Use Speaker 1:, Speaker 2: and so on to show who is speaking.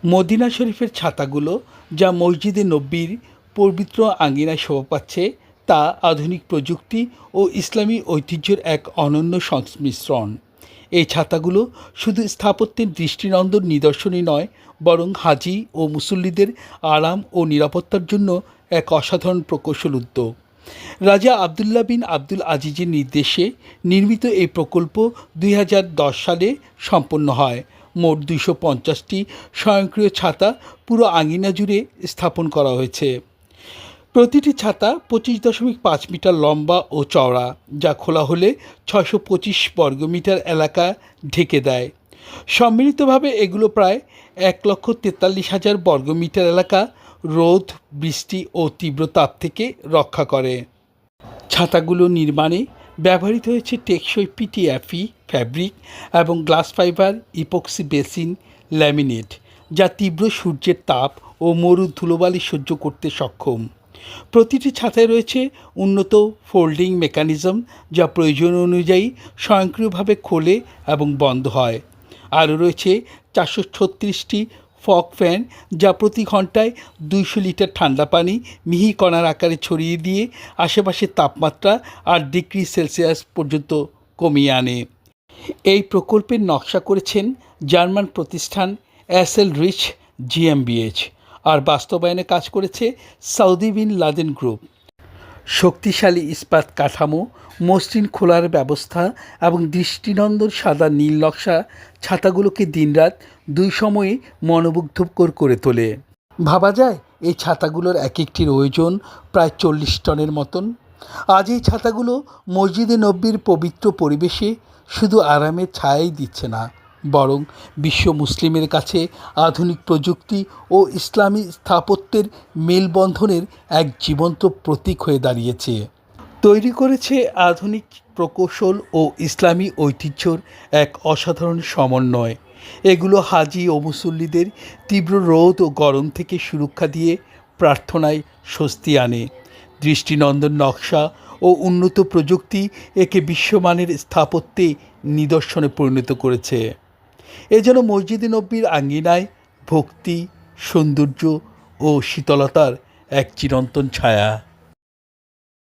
Speaker 1: Medina শরীফের ছাতাগুলো, যা মসজিদে নববীর পবিত্র আঙিনায় শোভা পাচ্ছে, তা আধুনিক প্রযুক্তি ও ইসলামী ঐতিহ্যের এক অনন্য সংমিশ্রণ। এই ছাতাগুলো শুধু স্থাপত্যের দৃষ্টিনন্দন নিদর্শনই নয়, বরং হাজি ও মুসল্লিদের আরাম ও নিরাপত্তার জন্য এক অসাধারণ প্রকৌশল উদ্যোগ। রাজা আবদুল্লাহ বিন আব্দুল আজিজের নির্দেশে নির্মিত এই প্রকল্প ২০১০ সালে সম্পন্ন হয়। মোট ২৫০টি স্বয়ংক্রিয় ছাতা পুরো আঙিনা জুড়ে স্থাপন করা হয়েছে। প্রতিটি ছাতা ২৫.৫ মিটার লম্বা ও চওড়া, যা খোলা হলে ৬২৫ বর্গমিটার এলাকা ঢেকে দেয়। সম্মিলিতভাবে এগুলো প্রায় ১,৪৩,০০০ বর্গমিটার এলাকা রোদ, বৃষ্টি ও তীব্র তাপ থেকে রক্ষা করে। ছাতাগুলো নির্মাণে ব্যবহৃত হয়েছে টেকসই পিটিএফই ফ্যাব্রিক এবং glass fibre epoxy basin laminate, যা তীব্র সূর্যের তাপ ও মরু ধুলোবালি সহ্য করতে সক্ষম। প্রতিটি ছাতায় রয়েছে উন্নত ফোল্ডিং মেকানিজম, যা প্রয়োজন অনুযায়ী স্বয়ংক্রিয়ভাবে খোলে এবং বন্ধ হয়। আরও রয়েছে ৪৩৬টি ফগ ফ্যান, যা প্রতি ঘন্টায় ২০০ লিটার ঠান্ডা পানি মিহি কণার আকারে ছড়িয়ে দিয়ে আশেপাশের তাপমাত্রা ৮ ডিগ্রি সেলসিয়াস পর্যন্ত কমিয়ে আনে। এই প্রকল্পের নকশা করেছেন জার্মান প্রতিষ্ঠান এসএল রিচ জিএমবিএইচ, আর বাস্তবায়নে কাজ করেছে সৌদি বিন লাদেন গ্রুপ। শক্তিশালী ইস্পাত কাঠামো, মসৃণ খোলার ব্যবস্থা এবং দৃষ্টিনন্দন সাদা নীল নকশা ছাতাগুলোকে দিনরাত দুই সময়ে মনোমুগ্ধকর করে তোলে। ভাবা যায় এই ছাতাগুলোর এক একটির ওজন প্রায় ৪০ টনের মতন। আজ এই ছাতাগুলো মসজিদে নববীর পবিত্র পরিবেশে শুধু আরামের ছায়াই দিচ্ছে না, বরং বিশ্ব মুসলিমের কাছে আধুনিক প্রযুক্তি ও ইসলামী স্থাপত্যের মেলবন্ধনের এক জীবন্ত প্রতীক হয়ে দাঁড়িয়েছে। তৈরি করেছে আধুনিক প্রকৌশল ও ইসলামী ঐতিহ্যর এক অসাধারণ সমন্বয়। এগুলো হাজি ও মুসল্লিদের তীব্র রোদ ও গরম থেকে সুরক্ষা দিয়ে প্রার্থনায় স্বস্তি আনে। দৃষ্টিনন্দন নকশা ও উন্নত প্রযুক্তি একে বিশ্বমানের স্থাপত্যে নিদর্শনে পরিণত করেছে। এ যেন মসজিদে নববীর আঙ্গিনায় ভক্তি, সৌন্দর্য ও শীতলতার এক চিরন্তন ছায়া।